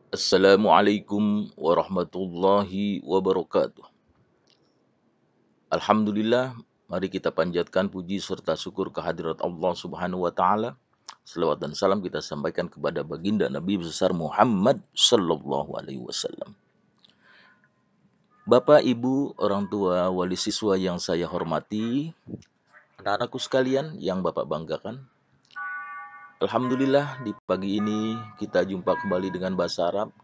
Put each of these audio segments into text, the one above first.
Assalamualaikum warahmatullahi wabarakatuh. Alhamdulillah, mari kita panjatkan puji serta syukur kehadirat Allah Subhanahu wa taala. Selawat dan salam kita sampaikan kepada baginda Nabi besar Muhammad sallallahu alaihi wasallam. Bapak, Ibu, orang tua, wali siswa yang saya hormati, anak-anakku sekalian yang Bapak banggakan. Alhamdulillah, di pagi ini kita jumpa kembali dengan bahasa Arab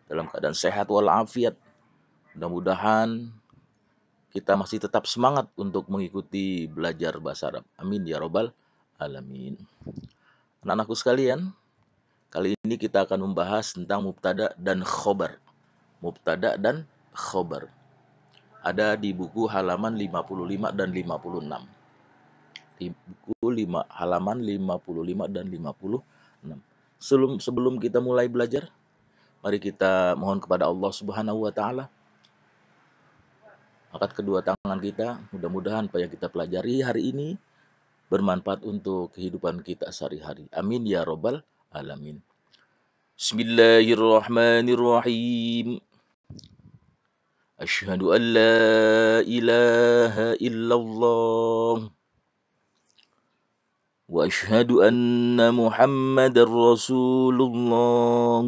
dalam keadaan sehat walafiat. Mudah-mudahan kita masih tetap semangat untuk mengikuti belajar bahasa Arab. Amin ya robbal alamin. Anak-anakku sekalian, kali ini kita akan membahas tentang mubtada dan khobar. Mubtada dan khobar. Ada di buku halaman 55 dan 56. Di buku halaman 55 dan 56. Sebelum kita mulai belajar, mari kita mohon kepada Allah Subhanahu wa taala. Angkat kedua tangan kita, mudah-mudahan apa yang kita pelajari hari ini bermanfaat untuk kehidupan kita sehari-hari. Amin ya robbal alamin. Bismillahirrahmanirrahim. Asyhadu an la ilaha illallah wa asyhadu anna Muhammadar Rasulullah.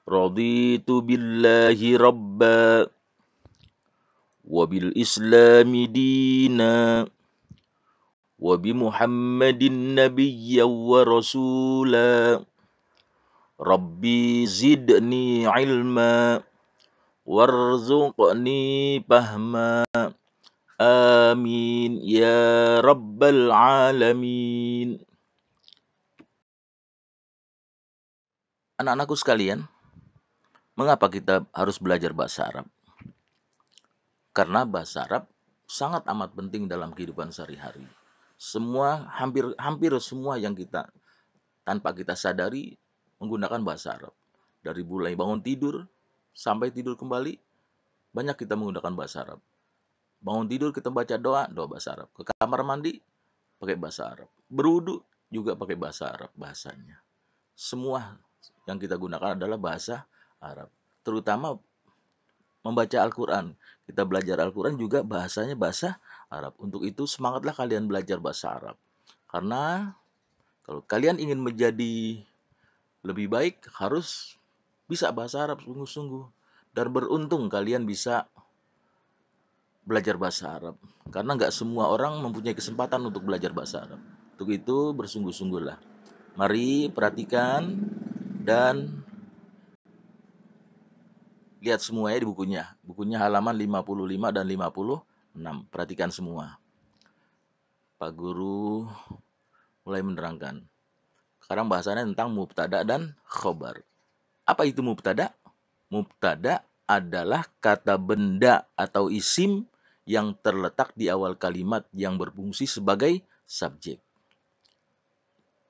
Raditu billahi rabba wa bil islami dina wa bi Muhammadin nabiyyan wa rasula. Rabbi zidni ilma warzuqni fahma. Amin ya rabbal alamin. Anak-anakku sekalian, mengapa kita harus belajar bahasa Arab? Karena bahasa Arab sangat amat penting dalam kehidupan sehari-hari. Hampir semua yang kita tanpa kita sadari menggunakan bahasa Arab. Dari mulai bangun tidur sampai tidur kembali, banyak kita menggunakan bahasa Arab. Bangun tidur kita baca doa bahasa Arab. Ke kamar mandi pakai bahasa Arab. Berwudu juga pakai bahasa Arab bahasanya. Semua yang kita gunakan adalah bahasa Arab. Terutama membaca Al-Quran. Kita belajar Al-Quran juga bahasanya bahasa Arab. Untuk itu semangatlah kalian belajar bahasa Arab. Karena kalau kalian ingin menjadi lebih baik harus bisa bahasa Arab sungguh-sungguh. Dan beruntung kalian bisa belajar bahasa Arab. Karena nggak semua orang mempunyai kesempatan untuk belajar bahasa Arab. Untuk itu bersungguh-sungguhlah. Mari perhatikan dan lihat semuanya di bukunya. Bukunya halaman 55 dan 56. Perhatikan semua. Pak Guru mulai menerangkan. Sekarang bahasannya tentang mubtada dan khobar. Apa itu mubtada? Mubtada adalah kata benda atau isim yang terletak di awal kalimat yang berfungsi sebagai subjek.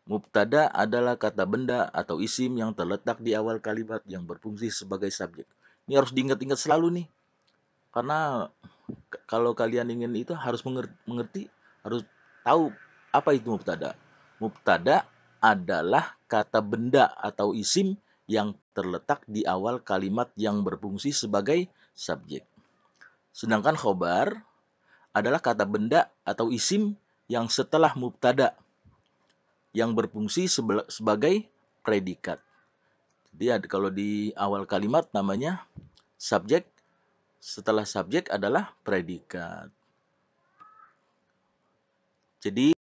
Mubtada adalah kata benda atau isim yang terletak di awal kalimat yang berfungsi sebagai subjek. Ini harus diingat-ingat selalu nih. Karena kalau kalian ingin itu harus mengerti, harus tahu apa itu mubtada. Mubtada adalah kata benda atau isim yang terletak di awal kalimat yang berfungsi sebagai subjek. Sedangkan khobar adalah kata benda atau isim yang setelah mubtada yang berfungsi sebagai predikat. Jadi kalau di awal kalimat namanya subjek, setelah subjek adalah predikat. Jadi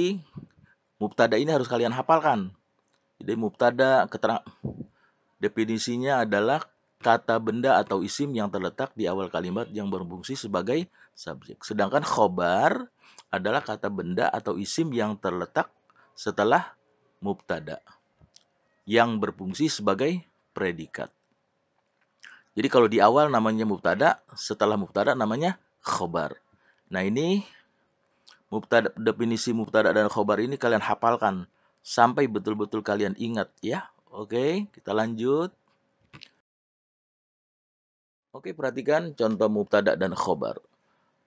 mubtada ini harus kalian hafalkan. Jadi mubtada definisinya adalah kata benda atau isim yang terletak di awal kalimat yang berfungsi sebagai subjek. Sedangkan khobar adalah kata benda atau isim yang terletak setelah mubtada yang berfungsi sebagai predikat. Jadi kalau di awal namanya mubtada, setelah mubtada namanya khobar. Nah ini definisi mubtada dan khobar ini kalian hafalkan sampai betul-betul kalian ingat ya. Oke, kita lanjut. Oke, perhatikan contoh mubtada dan khobar.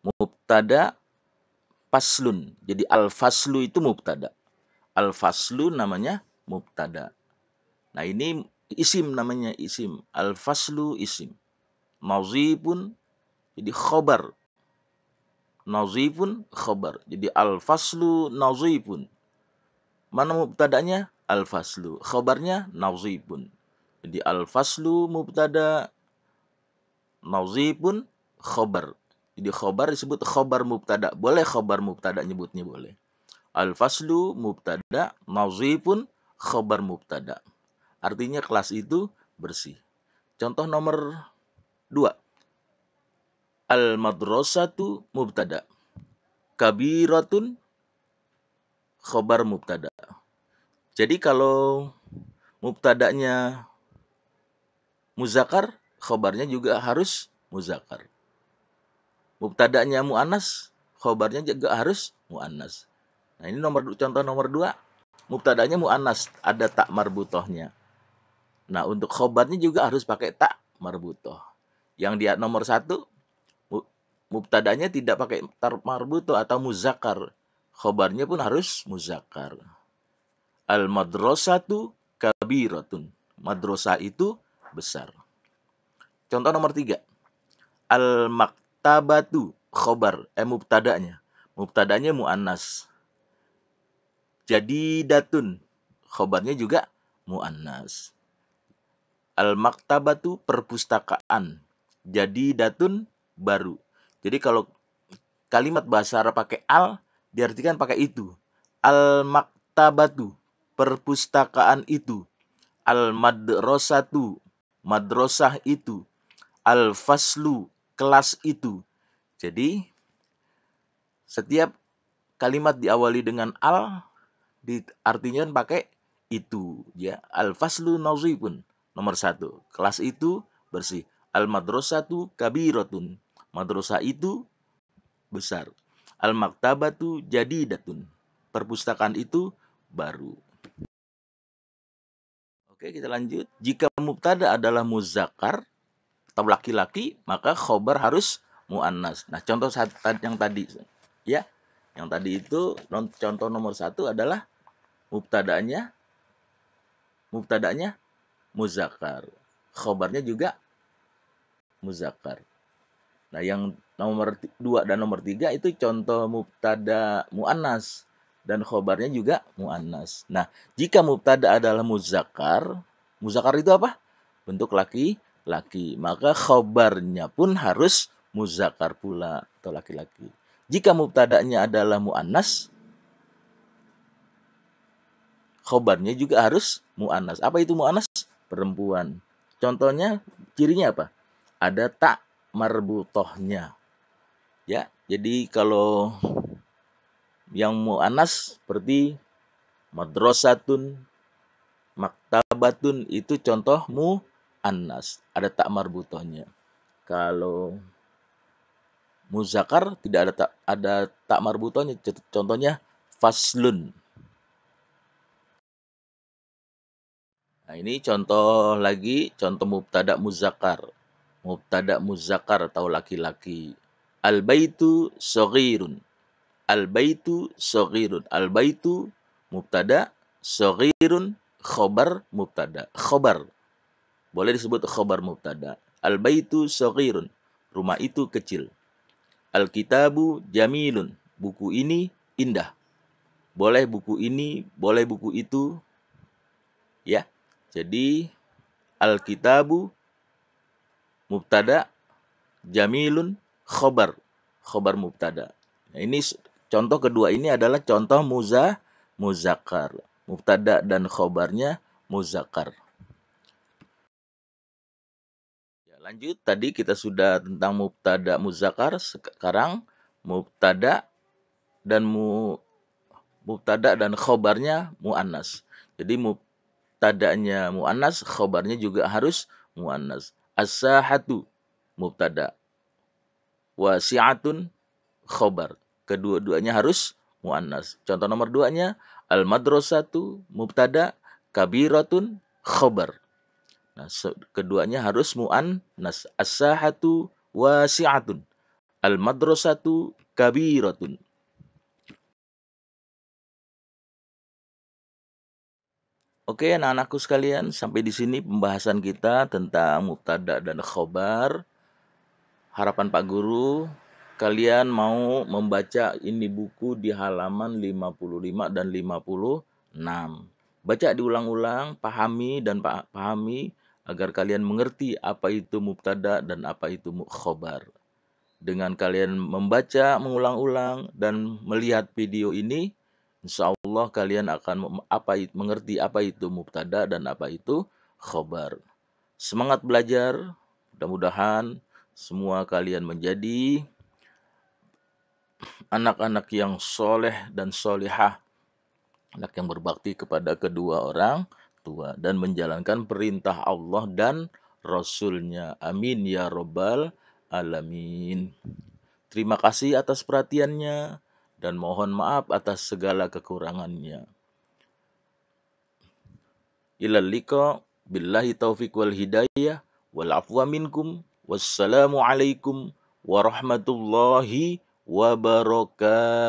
Mubtada faslun. Jadi al-faslu itu mubtada. Al-faslu namanya mubtada. Nah, ini isim namanya, isim. Al-faslu isim. Nazifun jadi khobar. Nazifun khobar. Jadi al-faslu nazifun. Mana mubtada'nya? Al-faslu. Khobarnya nazifun. Jadi al-faslu mubtada, nazifun khobar. Jadi khobar disebut khobar mubtada. Boleh khobar mubtada nyebutnya, boleh. Al-faslu mubtada, nazifun khobar mubtada. Artinya kelas itu bersih. Contoh nomor 2. Al-madrasatu mubtada. Kabiratun khobar mubtada. Jadi kalau mubtadanya muzakkar, khobarnya juga harus muzakkar. Mubtadanya muannas, khobarnya juga harus muannas. Nah, ini contoh nomor 2. Mubtadanya muannas, ada tak marbutohnya. Nah, untuk khobarnya juga harus pakai tak marbutoh. Yang di nomor 1, mubtadanya tidak pakai tak marbutoh atau muzakkar. Khobarnya pun harus muzakkar. Al-madrasatu kabiratun. Madrasah itu besar. Contoh nomor 3. Al-maktabatu khobar. Mubtadanya. Mubtadanya muannas. Jadidatun. Khobarnya juga muannas. Al-maktabatu perpustakaan. Jadidatun baru. Jadi kalau kalimat bahasa Arab pakai al, diartikan pakai itu. Al-maktabatu perpustakaan itu. Al-madrasatu madrasah itu. Al-faslu kelas itu. Jadi setiap kalimat diawali dengan al, artinya pakai itu, ya. Al-faslu nazifun, nomor 1. Kelas itu bersih. Al-madrasatu kabiratun. Madrasah itu besar. Al-maktabatu jadidatun. Perpustakaan itu baru. Oke, kita lanjut. Jika mubtada adalah muzakkar atau laki-laki, maka khobar harus muannas. Nah, contoh yang tadi, ya. Yang tadi itu contoh nomor 1 adalah mubtadanya muzakkar. Khobarnya juga muzakkar. Nah, yang nomor 2 dan nomor 3 itu contoh mubtada muannas dan khobarnya juga muannas. Nah, jika mubtada adalah muzakkar itu apa? Bentuk laki-laki. Maka khobarnya pun harus muzakkar pula atau laki-laki. Jika mubtadanya adalah muannas, khobarnya juga harus muannas. Apa itu muannas? Perempuan. Contohnya, cirinya apa? Ada tak marbutohnya. Ya, jadi kalau yang muannas seperti madrasatun, maktabatun, itu contoh muannas, ada tak marbutohnya. Kalau muzakkar tidak ada tak marbutohnya. Contohnya faslun. Nah, ini contoh lagi, contoh mubtada muzakkar. Mubtada muzakkar atau laki-laki. Al-baitu shaghirun. Al-baitu shaghirun. Al-baitu mubtada, shaghirun khobar mubtada. Khobar. Boleh disebut khobar mubtada. Al-baitu shaghirun. Rumah itu kecil. Al-kitabu jamilun. Buku ini indah. Boleh buku ini, boleh buku itu. Ya. Jadi al-kitabu mubtada, jamilun khobar. Khobar mubtada. Nah, ini contoh kedua ini adalah contoh muzakkar. Mubtada dan khobarnya muzakkar. Ya, lanjut, tadi kita sudah tentang mubtada muzakkar, sekarang mubtada dan khobarnya muannas. Jadi mubtadanya muannas, khobarnya juga harus muannas. As-sahatu mubtada, wasi'atun khobar. Kedua-duanya harus muannas. Contoh nomor 2-nya al-madrasatu mubtada, kabiratun khobar. Nah, keduanya harus muannas. As-sahatu wasi'atun, al-madrasatu kabiratun. Oke, anak-anakku sekalian, sampai di sini pembahasan kita tentang mubtada dan khobar. Harapan Pak Guru, kalian mau membaca ini buku di halaman 55 dan 56. Baca diulang-ulang, pahami dan pahami agar kalian mengerti apa itu mubtada dan apa itu khobar. Dengan kalian membaca, mengulang-ulang, dan melihat video ini, insya Allah kalian akan mengerti apa itu mubtada dan apa itu khobar. Semangat belajar, mudah-mudahan semua kalian menjadi anak-anak yang soleh dan solehah, anak yang berbakti kepada kedua orang tua dan menjalankan perintah Allah dan Rasul-Nya. Amin ya Rabbal Alamin. Terima kasih atas perhatiannya dan mohon maaf atas segala kekurangannya. Ilal liqa, billahi taufiq wal hidayah, wal afwa minkum, wassalamu alaikum warahmatullahi wabarakatuh.